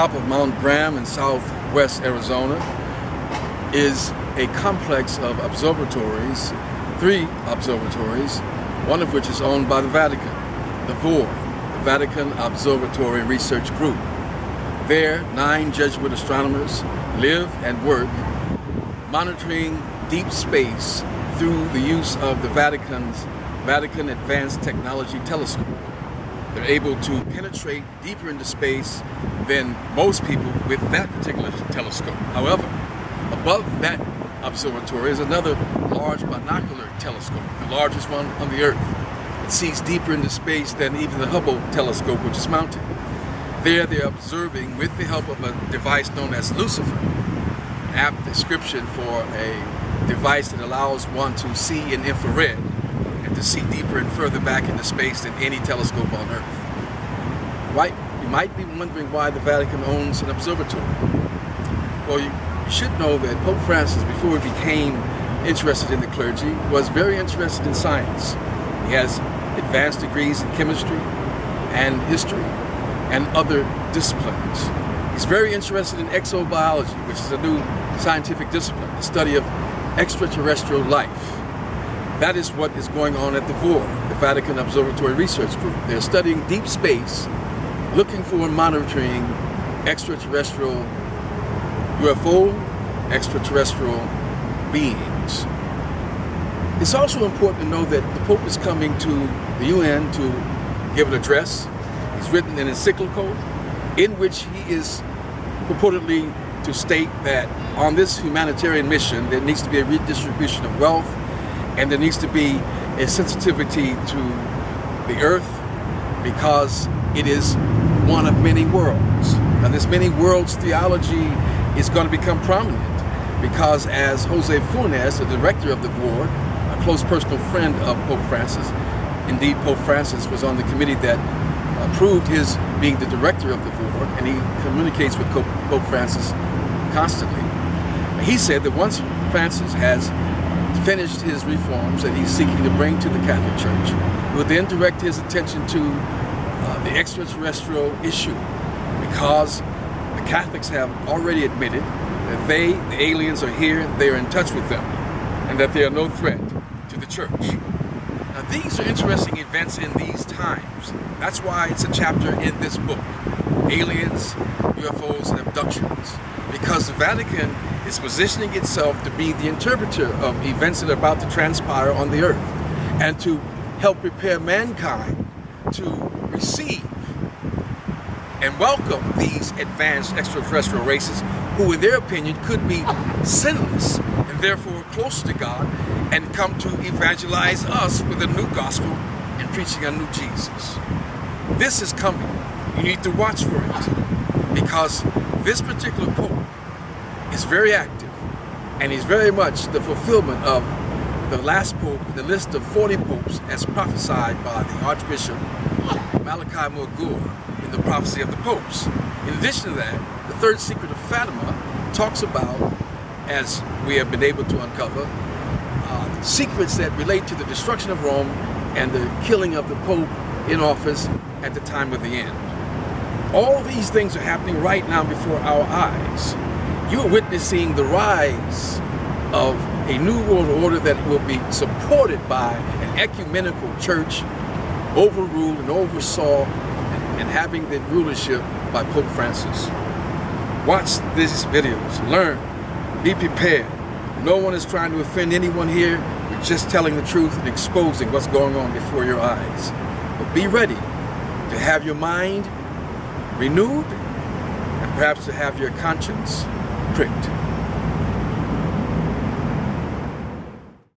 top of Mount Graham in southwest Arizona is a complex of observatories, 3 observatories, one of which is owned by the Vatican, the VOR, the Vatican Observatory Research Group. There, 9 Jesuit astronomers live and work monitoring deep space through the use of the Vatican's Vatican Advanced Technology Telescope. They're able to penetrate deeper into space than most people with that particular telescope. However, above that observatory is another large binocular telescope, the largest one on the Earth. It sees deeper into space than even the Hubble telescope, which is mounted. There they're observing with the help of a device known as Lucifer, an apt description for a device that allows one to see in infrared and to see deeper and further back into space than any telescope on Earth. Right? You might be wondering why the Vatican owns an observatory. Well, you should know that Pope Francis, before he became interested in the clergy, was very interested in science. He has advanced degrees in chemistry and history and other disciplines. He's very interested in exobiology, which is a new scientific discipline, the study of extraterrestrial life. That is what is going on at the VOR, the Vatican Observatory Research Group. They're studying deep space, looking for and monitoring extraterrestrial UFO, extraterrestrial beings. It's also important to know that the Pope is coming to the UN to give an address. He's written an encyclical in which he is purportedly to state that on this humanitarian mission there needs to be a redistribution of wealth, and there needs to be a sensitivity to the earth because it is one of many worlds. And this many worlds theology is going to become prominent because, as Jose Funes, the director of the VOR, a close personal friend of Pope Francis, indeed Pope Francis was on the committee that approved his being the director of the VOR, and he communicates with Pope Francis constantly. He said that once Francis has finished his reforms that he's seeking to bring to the Catholic Church, he will then direct his attention to the extraterrestrial issue, because the Catholics have already admitted that the aliens are here, they are in touch with them, and that they are no threat to the Church. Now, these are interesting events in these times. That's why it's a chapter in this book, Aliens, UFOs, and Abductions, because the Vatican is positioning itself to be the interpreter of events that are about to transpire on the earth and to help prepare mankind to receive and welcome these advanced extraterrestrial races who, in their opinion, could be sinless and therefore closer to God, and come to evangelize us with a new gospel and preaching a new Jesus. This is coming. You need to watch for it, because this particular Pope is very active, and he's very much the fulfillment of the last Pope in the list of 40 popes as prophesied by the Archbishop Malachi Mogur in the Prophecy of the Popes. In addition to that, the third secret of Fatima talks about, as we have been able to uncover, secrets that relate to the destruction of Rome and the killing of the Pope in office at the time of the end. All these things are happening right now before our eyes. You are witnessing the rise of a new world order that will be supported by an ecumenical church, overruled and oversaw and having the rulership by Pope Francis. Watch these videos, learn, be prepared. No one is trying to offend anyone here. We're just telling the truth and exposing what's going on before your eyes. But be ready to have your mind renewed and perhaps to have your conscience pricked.